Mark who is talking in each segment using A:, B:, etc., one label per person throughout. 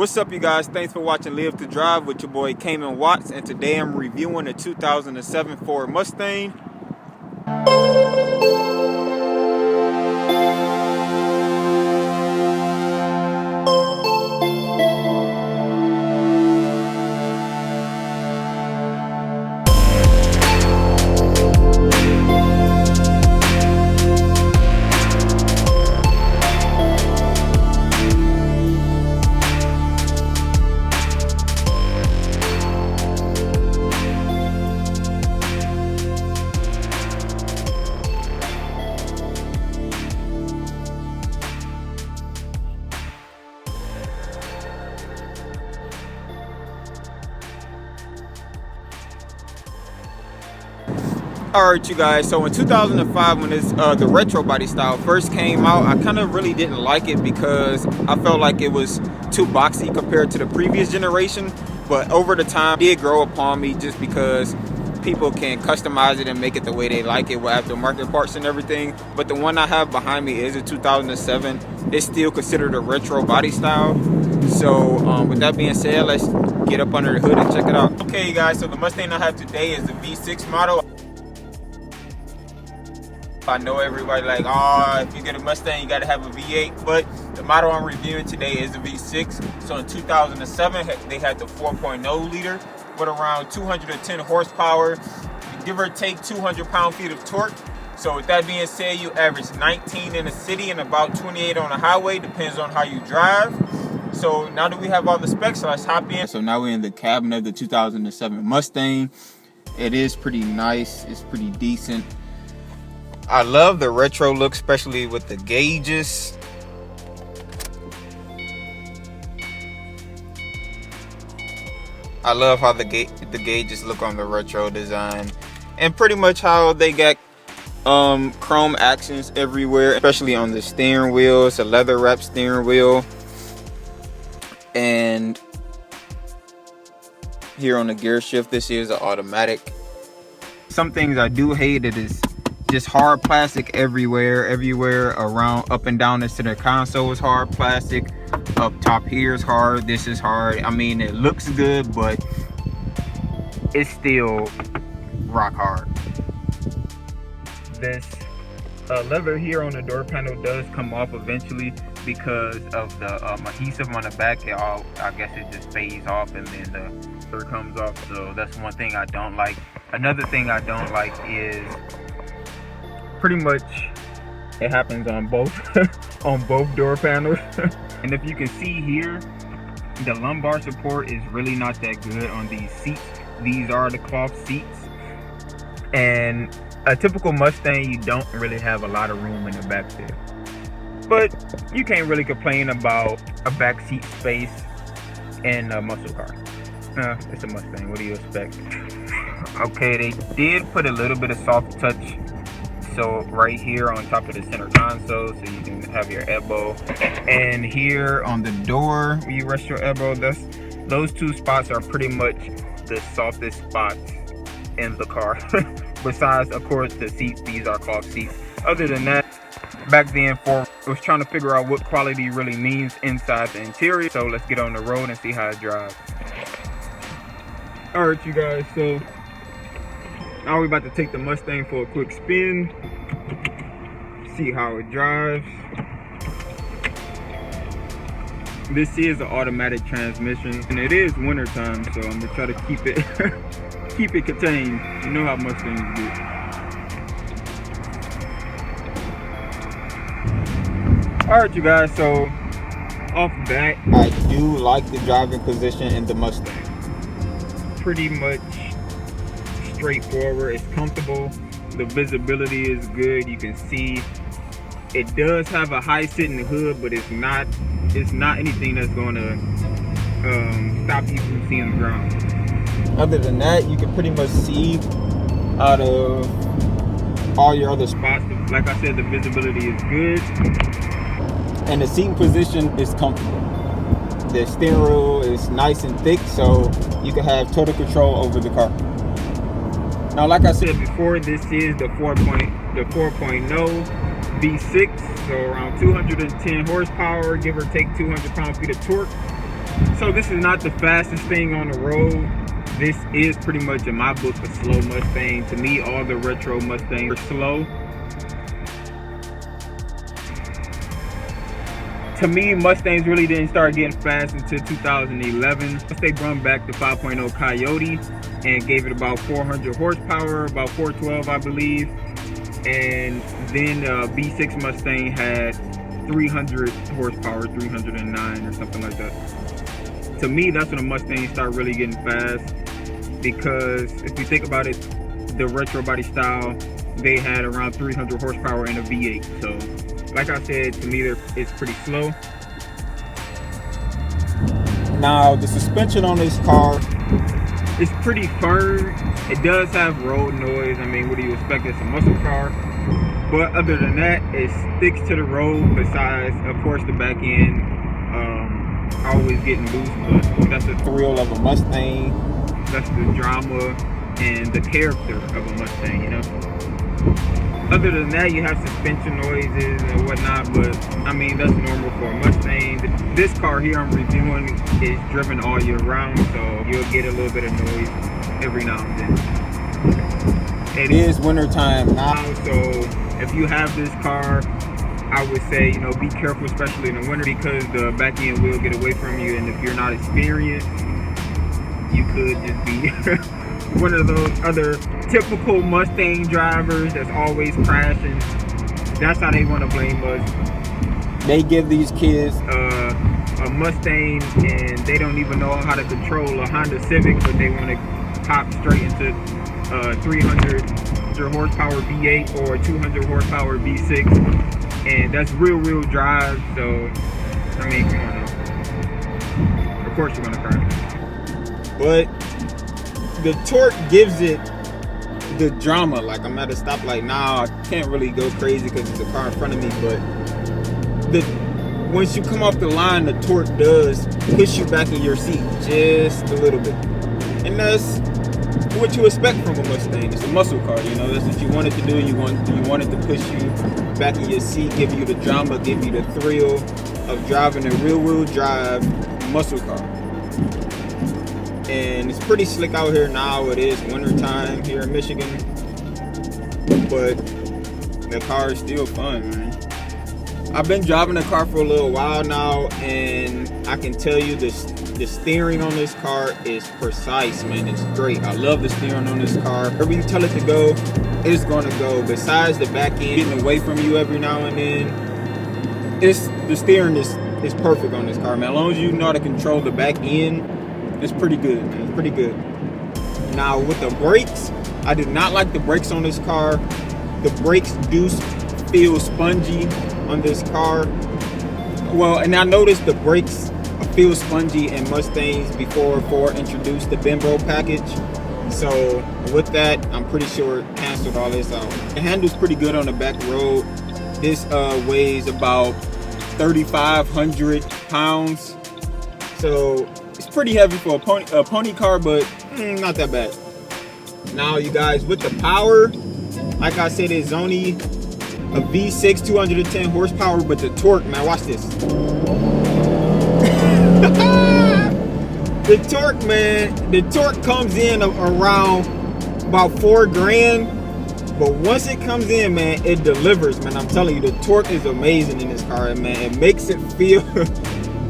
A: What's up, you guys? Thanks for watching Live to Drive with your boy Cayman Watts, and today I'm reviewing a 2007 Ford Mustang. Alright, you guys, so in 2005 when the retro body style first came out, I kind of really didn't like it because I felt like it was too boxy compared to the previous generation. But over the time, it did grow upon me just because people can customize it and make it the way they like it with aftermarket parts and everything. But the one I have behind me is a 2007. It's still considered a retro body style. So with that being said, let's get up under the hood and check it out. Okay, you guys, so the Mustang I have today is the V6 model. I know everybody like, if you get a Mustang, you got to have a V8, but the model I'm reviewing today is the V6. So in 2007, they had the 4.0 liter with around 210 horsepower, give or take 200 pound-feet of torque. So with that being said, you average 19 in the city and about 28 on the highway, depends on how you drive. So now that we have all the specs, so let's hop in. So now we're in the cabin of the 2007 Mustang. It is pretty nice, it's pretty decent. I love the retro look, especially with the gauges. I love how the gauges look on the retro design, and pretty much how they got chrome accents everywhere, especially on the steering wheel. It's a leather wrap steering wheel, and here on the gear shift, this is an automatic. Some things I do hate, it is just hard plastic everywhere around, up and down the center console is hard plastic. Up top here is hard, this is hard. I mean, it looks good, but it's still rock hard. This leather here on the door panel does come off eventually because of the adhesive on the back. I guess it just fades off and then the fur comes off, so that's one thing I don't like. Another thing I don't like is pretty much it happens on both on both door panels. And if you can see here, the lumbar support is really not that good on these seats. These are the cloth seats, and a typical Mustang, you don't really have a lot of room in the back there, but you can't really complain about a back seat space in a muscle car. It's a Mustang, what do you expect? Okay, they did put a little bit of soft touch, so right here on top of the center console, so you can have your elbow, and here on the door where you rest your elbow, those two spots are pretty much the softest spots in the car. Besides, of course, the seats, these are cloth seats. Other than that, back then Ford was trying to figure out what quality really means inside the interior. So let's get on the road and see how it drives. All right, you guys, so now we're about to take the Mustang for a quick spin, see how it drives. This is an automatic transmission, and it is winter time, so I'm gonna try to keep it keep it contained. You know how Mustangs get. All right, you guys, so off that, I do like the driving position in the Mustang. Pretty much straightforward, it's comfortable, the visibility is good, you can see it does have a high sitting hood, but it's not anything that's going to stop you from seeing the ground. Other than that, you can pretty much see out of all your other spots. Like I said, the visibility is good, and the seating position is comfortable. The steering wheel is nice and thick, so you can have total control over the car. Now, like I said before, this is the 4.0 V6, so around 210 horsepower, give or take 200 pound-feet of torque. So this is not the fastest thing on the road. This is pretty much, in my book, a slow Mustang. To me, all the retro Mustangs are slow. To me, Mustangs really didn't start getting fast until 2011. They brought back the 5.0 Coyote and gave it about 400 horsepower, about 412, I believe. And then B6 Mustang had 300 horsepower, 309 or something like that. To me, that's when the Mustangs start really getting fast, because if you think about it, the retro body style, they had around 300 horsepower in a V8. So like I said, to me, it's pretty slow. Now, the suspension on this car is pretty firm. It does have road noise. I mean, what do you expect? It's a muscle car. But other than that, it sticks to the road, besides, of course, the back end always getting loose. But that's the thrill of a Mustang. That's the drama and the character of a Mustang, you know? Other than that, you have suspension noises and whatnot, but I mean, that's normal for a Mustang. This car here I'm reviewing is driven all year round, so you'll get a little bit of noise every now and then. It is winter time now, so if you have this car, I would say, you know, be careful, especially in the winter, because the back end will get away from you, and if you're not experienced, you could just be one of those other typical Mustang drivers that's always crashing. That's how they want to blame us. They give these kids a Mustang and they don't even know how to control a Honda Civic, but they want to hop straight into 300 horsepower V8 or 200 horsepower V6, and that's real drive. So I mean, come on now. Of course you're gonna crash, but the torque gives it the drama. Like, I'm at a stoplight now, I can't really go crazy because there's a car in front of me, but once you come off the line, the torque does push you back in your seat just a little bit, and that's what you expect from a Mustang. It's a muscle car, you know. That's what you want it to do. You want it to push you back in your seat, give you the drama, give you the thrill of driving a rear-wheel drive muscle car. And it's pretty slick out here now. It is winter time here in Michigan, but the car is still fun, man. I've been driving the car for a little while now, and I can tell you the steering on this car is precise, man. It's great. I love the steering on this car. Wherever you tell it to go, it's gonna go. Besides the back end getting away from you every now and then, the steering is perfect on this car, man. As long as you know how to control the back end, it's pretty good, man. It's pretty good. Now with the brakes, I do not like the brakes on this car. The brakes do feel spongy on this car. Well, and I noticed the brakes feel spongy in Mustangs before Ford introduced the Bimbo package. So with that, I'm pretty sure it canceled all this out. The handle's pretty good on the back road. This weighs about 3,500 pounds. So it's pretty heavy for a pony car, but not that bad. Now, you guys, with the power, like I said, it's only a V6, 210 horsepower, but the torque, man, watch this. The torque, man, the torque comes in around about 4 grand, but once it comes in, man, it delivers, man. I'm telling you, the torque is amazing in this car, man. It makes it feel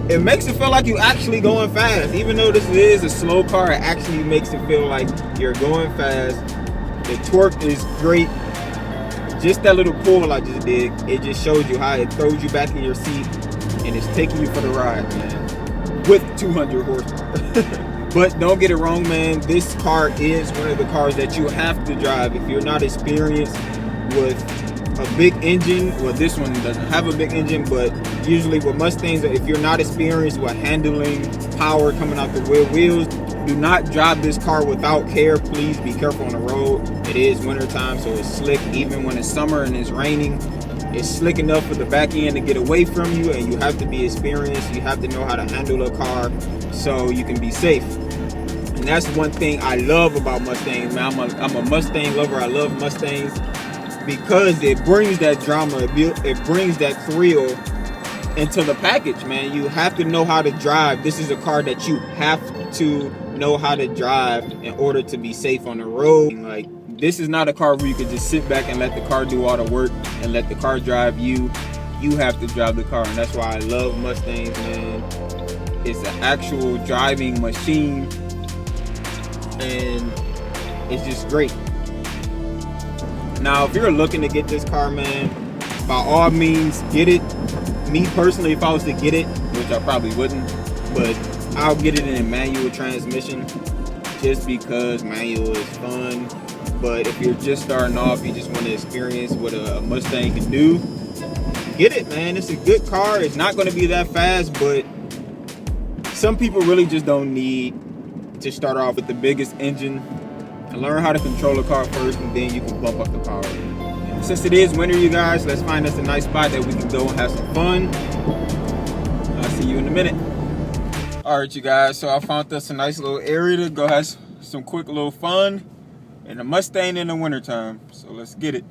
A: it makes it feel like you actually going fast. Even though this is a slow car, it actually makes it feel like you're going fast. The torque is great. Just that little pull I just did, it just shows you how it throws you back in your seat and it's taking you for the ride, man, with 200 horsepower. But don't get it wrong, man, this car is one of the cars that you have to drive if you're not experienced with a big engine. Well, this one doesn't have a big engine, but usually with Mustangs, if you're not experienced with handling power coming out the wheels, do not drive this car without care. Please be careful on the road. It is winter time, so it's slick. Even when it's summer and it's raining, it's slick enough for the back end to get away from you, and you have to be experienced. You have to know how to handle a car so you can be safe. And that's one thing I love about Mustangs, man. I'm a Mustang lover. I love Mustangs because it brings that drama. It brings that thrill into the package, man. You have to know how to drive. This is a car that you have to know how to drive in order to be safe on the road. Like, this is not a car where you could just sit back and let the car do all the work and let the car drive you. You have to drive the car, and that's why I love Mustangs, man. It's an actual driving machine, and it's just great. Now, if you're looking to get this car, man, by all means, get it. Me personally, if I was to get it, which I probably wouldn't, but I'll get it in a manual transmission just because manual is fun. But if you're just starting off, you just want to experience what a Mustang can do, get it, man. It's a good car. It's not going to be that fast, but some people really just don't need to start off with the biggest engine. And learn how to control a car first, and then you can bump up the power. Since it is winter, you guys, let's find us a nice spot that we can go and have some fun. I'll see you in a minute. All right, you guys, so I found us a nice little area to go have some quick little fun in a Mustang in the wintertime. So let's get it.